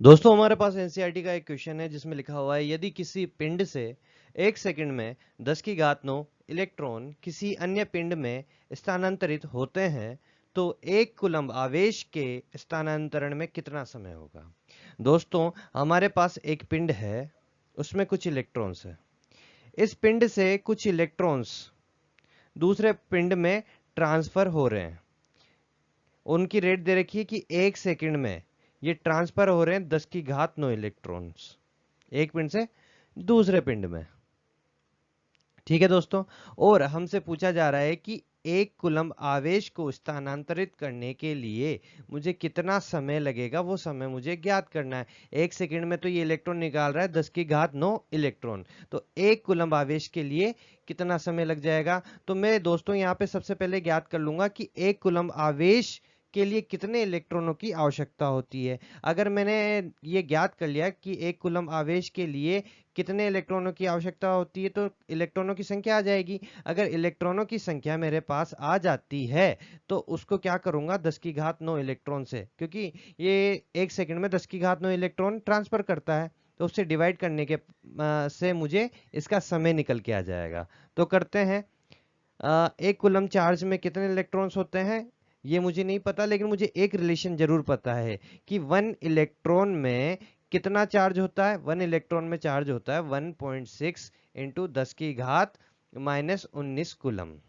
दोस्तों हमारे पास एनसीईआरटी का एक क्वेश्चन है जिसमें लिखा हुआ है यदि किसी पिंड से 1 सेकंड में 10 की घात 9 इलेक्ट्रॉन किसी अन्य पिंड में स्थानांतरित होते हैं तो 1 कूलम्ब आवेश के स्थानांतरण में कितना समय होगा। दोस्तों हमारे पास एक पिंड है, उसमें कुछ इलेक्ट्रॉन्स है। इस पिंड से कुछ इलेक्ट्रॉन्स दूसरे पिंड में ट्रांसफर हो रहे हैं। उनकी रेट दे रखी है कि 1 सेकंड में ये ट्रांसफर हो रहे हैं 10 की घात 9 इलेक्ट्रॉन्स एक पिंड से दूसरे पिंड में। ठीक है दोस्तों, और हमसे पूछा जा रहा है कि 1 कूलम्ब आवेश को स्थानांतरित करने के लिए मुझे कितना समय लगेगा, वो समय मुझे ज्ञात करना है। 1 सेकंड में तो ये इलेक्ट्रॉन निकाल रहा है 10 की घात 9 इलेक्ट्रॉन, तो 1 कूलम्ब आवेश के लिए कितना समय लग जाएगा। तो मैं दोस्तों यहाँ पे सबसे पहले ज्ञात कर लूंगा कि 1 कूलम्ब आवेश के लिए कितने इलेक्ट्रॉनों की आवश्यकता होती है। अगर मैंने ये ज्ञात कर लिया कि 1 कूलम्ब आवेश के लिए कितने इलेक्ट्रॉनों की आवश्यकता होती है तो इलेक्ट्रॉनों की संख्या आ जाएगी। अगर इलेक्ट्रॉनों की संख्या मेरे पास आ जाती है तो उसको क्या करूंगा 10 की घात 9 इलेक्ट्रॉन से, क्योंकि ये 1 सेकंड में 10 की घात 9 इलेक्ट्रॉन ट्रांसफर करता है, तो उससे डिवाइड करने के से मुझे इसका समय निकल के आ जाएगा। तो करते हैं। 1 कूलम्ब चार्ज में कितने इलेक्ट्रॉन्स होते हैं ये मुझे नहीं पता, लेकिन मुझे एक रिलेशन जरूर पता है कि 1 इलेक्ट्रॉन में कितना चार्ज होता है। 1 इलेक्ट्रॉन में चार्ज होता है 1.6 इंटू 10 की घात -19 कूलम्ब।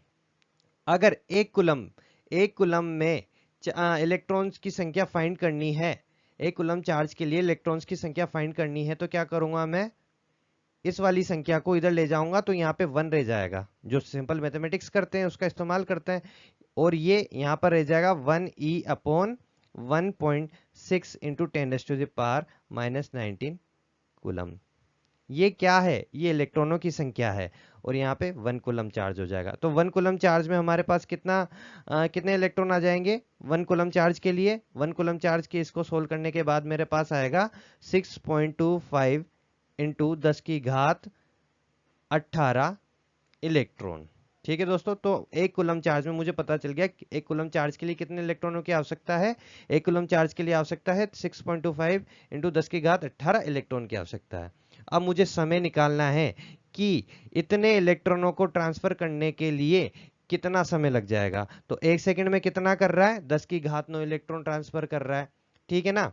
अगर 1 कूलम्ब में इलेक्ट्रॉन्स की संख्या फाइंड करनी है, 1 कूलम्ब चार्ज के लिए इलेक्ट्रॉन्स की संख्या फाइंड करनी है, तो क्या करूंगा मैं इस वाली संख्या को इधर ले जाऊंगा तो यहाँ पे 1 रह जाएगा। जो सिंपल मैथमेटिक्स करते हैं उसका इस्तेमाल करते हैं, और ये यहाँ पर रह जाएगा 1e अपॉन 1.6 इंटू 10⁻⁻19 कूलम्ब। ये क्या है, ये इलेक्ट्रॉनों की संख्या है, और यहाँ पे 1 कूलम्ब चार्ज हो जाएगा। तो 1 कूलम्ब चार्ज में हमारे पास कितने इलेक्ट्रॉन आ जाएंगे 1 कूलम्ब चार्ज के लिए। 1 कूलम्ब चार्ज के इसको सोल्व करने के बाद मेरे पास आएगा 6.25 इंटू 10 की घात 18 इलेक्ट्रॉन। ठीक है दोस्तों, तो 1 कूलम्ब चार्ज में मुझे पता चल गया कि 1 कूलम्ब चार्ज के लिए कितने इलेक्ट्रॉनों की आवश्यकता है। 1 कूलम्ब चार्ज के लिए आवश्यकता है 6.25 इंटू 10 की घात 18 इलेक्ट्रॉन की आवश्यकता है। अब मुझे समय निकालना है कि इतने इलेक्ट्रॉनों को ट्रांसफर करने के लिए कितना समय लग जाएगा। तो 1 सेकंड में कितना कर रहा है 10 की घात 9 इलेक्ट्रॉन ट्रांसफर कर रहा है, ठीक है ना।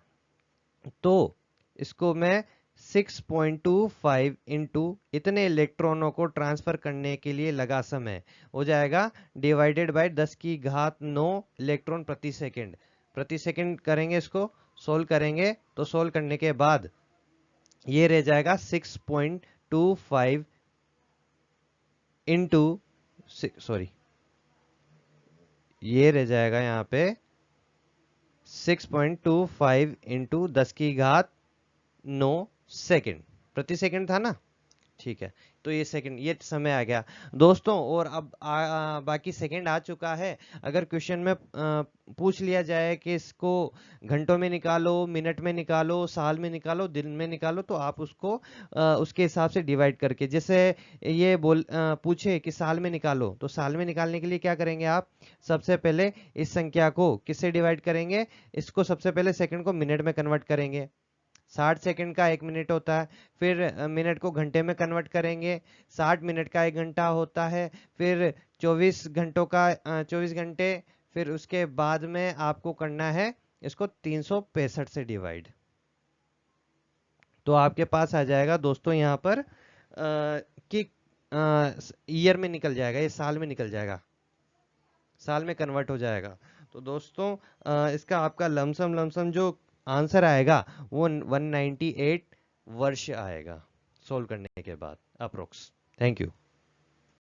तो इसको मैं 6.25 इंटू इतने इलेक्ट्रॉनों को ट्रांसफर करने के लिए लगा समय हो जाएगा डिवाइडेड बाय 10 की घात 9 इलेक्ट्रॉन प्रति सेकंड करेंगे। इसको सोल्व करेंगे तो सोल्व करने के बाद ये रह जाएगा 6.25 इंटू सॉरी ये रह जाएगा यहाँ पे 6.25 इंटू 10 की घात 9 सेकंड प्रति सेकंड था ना। ठीक है, तो ये सेकंड ये समय आ गया दोस्तों। और अब बाकी सेकंड आ चुका है। अगर क्वेश्चन में पूछ लिया जाए कि इसको घंटों में निकालो, मिनट में निकालो, साल में निकालो, दिन में निकालो, तो आप उसको उसके हिसाब से डिवाइड करके, जैसे ये पूछे कि साल में निकालो, तो साल में निकालने के लिए क्या करेंगे आप सबसे पहले इस संख्या को किससे डिवाइड करेंगे, इसको सबसे पहले सेकंड को मिनट में कन्वर्ट करेंगे। 60 सेकंड का 1 मिनट होता है, फिर मिनट को घंटे में कन्वर्ट करेंगे, 60 मिनट का 1 घंटा होता है, फिर 24 घंटों का 24 घंटे, फिर उसके बाद में आपको करना है इसको 365 से डिवाइड। तो आपके पास आ जाएगा दोस्तों यहाँ पर कि ईयर में निकल जाएगा, ये साल में निकल जाएगा, साल में कन्वर्ट हो जाएगा। तो दोस्तों इसका आपका लमसम जो आंसर आएगा वो 198 वर्ष आएगा सोल्व करने के बाद अप्रोक्स। Thank you.